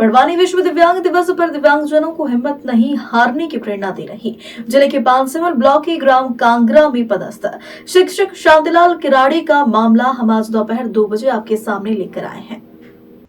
बड़वानी विश्व दिव्यांग दिवस पर दिव्यांगजनों को हिम्मत नहीं हारने की प्रेरणा दे रही जिले के पानसेमल ब्लॉक के ग्राम कांगरा में पदस्थ शिक्षक शांतिलाल किराड़े का मामला हम आज दोपहर 2 बजे आपके सामने लेकर आए हैं।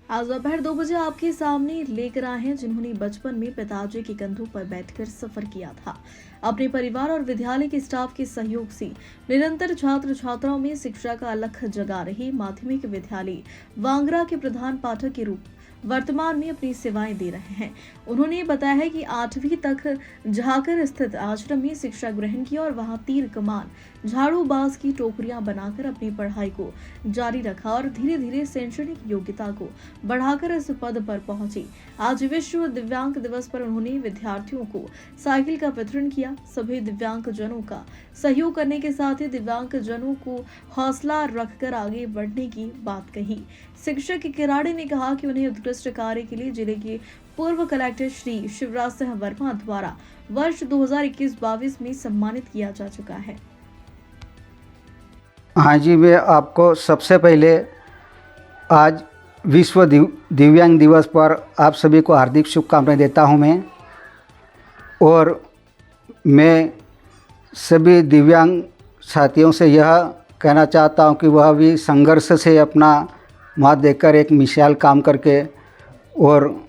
आज दोपहर 2 बजे आपके सामने लेकर आए हैं जिन्होंने बचपन में पिताजी के कंधों पर बैठकर सफर किया था। अपने परिवार और विद्यालय के स्टाफ के सहयोग से निरंतर छात्र छात्राओं में शिक्षा का अलख जगा रही माध्यमिक विद्यालय वांगरा के प्रधान पाठक के रूप वर्तमान में अपनी सेवाएं दे रहे हैं। उन्होंने बताया है कि 8वीं तक झाकर स्थित आश्रम में शिक्षा ग्रहण किया और वहां तीर कमान झाड़ू बाज की टोकरियां बनाकर अपनी पढ़ाई को जारी रखा और धीरे धीरे शैक्षणिक योग्यता को बढ़ाकर इस पद पर पहुंचे। आज विश्व दिव्यांग दिवस पर उन्होंने विद्यार्थियों को साइकिल का वितरण किया। सभी दिव्यांग जनों का सहयोग करने के साथ ही दिव्यांग जनों को हौसला रखकर आगे बढ़ने की बात कही। शिक्षक किराड़े ने कहा कि उन्हें उत्कृष्ट कार्य के लिए जिले के पूर्व कलेक्टर श्री शिवराज सिंह वर्मा द्वारा वर्ष 2021-22 में सम्मानित किया जा चुका है। हाँ जी, मैं आपको सबसे पहले आज विश्व दिव्यांग दिवस पर आप सभी को हार्दिक शुभकामनाएं देता हूं मैं। और मैं सभी दिव्यांग साथियों से यह कहना चाहता हूं कि वह भी संघर्ष से अपना मात देकर एक मिसाल काम करके और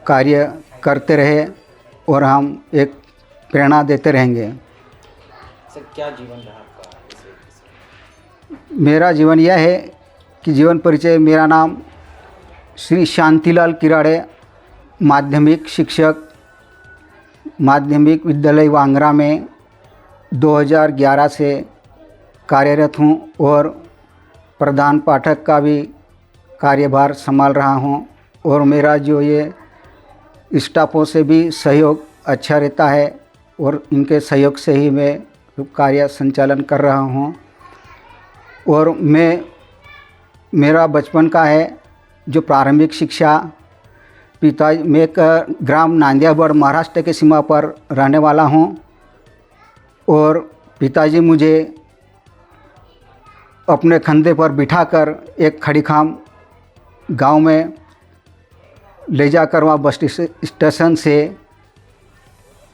कार्य करते रहे और हम एक प्रेरणा देते रहेंगे। सर, क्या जीवन रहा आपका? मेरा जीवन यह है कि जीवन परिचय, मेरा नाम श्री शांतिलाल किराड़े, माध्यमिक शिक्षक, माध्यमिक विद्यालय वांगरा में 2011 से कार्यरत हूँ और प्रधान पाठक का भी कार्यभार संभाल रहा हूँ। और मेरा जो ये स्टाफों से भी सहयोग अच्छा रहता है और इनके सहयोग से ही मैं कार्य संचालन कर रहा हूँ। और मेरा बचपन का है जो प्रारंभिक शिक्षा मैं एक ग्राम नांदियाबड़ महाराष्ट्र के सीमा पर रहने वाला हूँ। और पिताजी मुझे अपने कंधे पर बिठाकर एक खड़ीखाम गांव में ले जाकर वहाँ बस स्टेशन से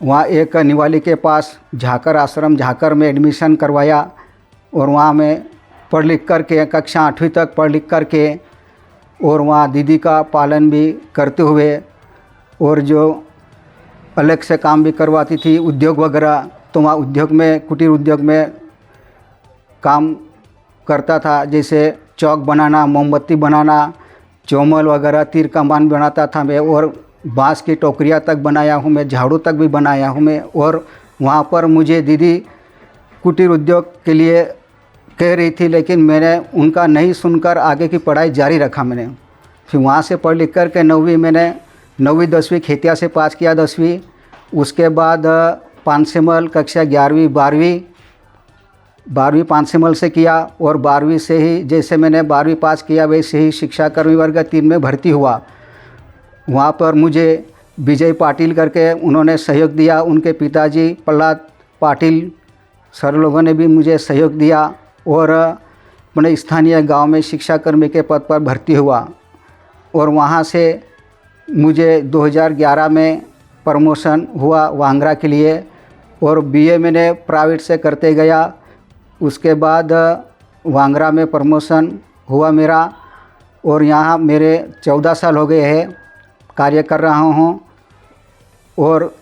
वहाँ एक निवाली के पास झाकर आश्रम झाकर में एडमिशन करवाया। और वहाँ मैं पढ़ लिख कर के कक्षा 8वीं तक पढ़ लिख कर के और वहाँ दीदी का पालन भी करते हुए और जो अलग से काम भी करवाती थी उद्योग वगैरह, तो वहाँ उद्योग में कुटीर उद्योग में काम करता था। जैसे चौक बनाना, मोमबत्ती बनाना, चौमल वगैरह, तीर कमान बनाता था मैं। और बांस की टोकरियाँ तक बनाया हूँ मैं, झाड़ू तक भी बनाया हूँ मैं। और वहाँ पर मुझे दीदी कुटीर उद्योग के लिए कह रही थी, लेकिन मैंने उनका नहीं सुनकर आगे की पढ़ाई जारी रखा मैंने। फिर वहाँ से पढ़ लिख कर के 9वीं 10वीं खेतिया से पास किया 10वीं। उसके बाद पानसेमल कक्षा 11वीं 12वीं पानसेमल से किया। और 12वीं से ही जैसे मैंने 12वीं पास किया वैसे ही शिक्षाकर्मी वर्ग 3 में भर्ती हुआ। वहाँ पर मुझे विजय पाटिल करके उन्होंने सहयोग दिया। उनके पिताजी प्रहलाद पाटिल सर लोगों ने भी मुझे सहयोग दिया और अपने स्थानीय गांव में शिक्षाकर्मी के पद पर भर्ती हुआ। और वहाँ से मुझे 2011 में प्रमोशन हुआ वांगरा के लिए। और बीए मैंने प्राइवेट से करते गया। उसके बाद वांगरा में प्रमोशन हुआ मेरा और यहाँ मेरे 14 साल हो गए हैं कार्य कर रहा हूँ। और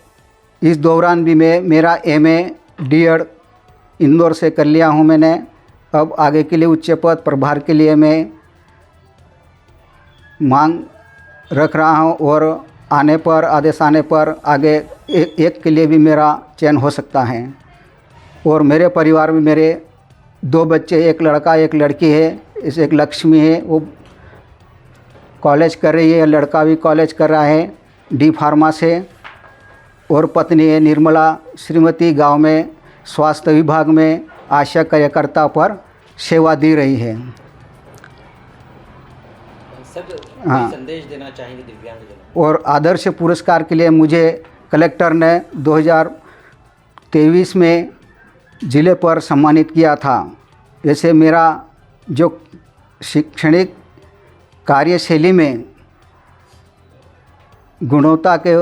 इस दौरान भी मैं मेरा MA DED इंदौर से कर लिया हूँ मैंने। अब आगे के लिए उच्च पद प्रभार के लिए मैं मांग रख रहा हूँ और आदेश आने पर आगे एक के लिए भी मेरा चयन हो सकता है। और मेरे परिवार में मेरे 2 बच्चे, एक लड़का एक लड़की है। इसे एक लक्ष्मी है, वो कॉलेज कर रही है, लड़का भी कॉलेज कर रहा है D फार्मा से। और पत्नी है निर्मला, श्रीमती गांव में स्वास्थ्य विभाग में आशा कार्यकर्ता पर सेवा दे रही है। सर, हाँ, संदेश देना चाहेंगे दिव्यांगजनों? और आदर्श पुरस्कार के लिए मुझे कलेक्टर ने 2023 में ज़िले पर सम्मानित किया था। जैसे मेरा जो शैक्षणिक कार्यशैली में गुणवत्ता के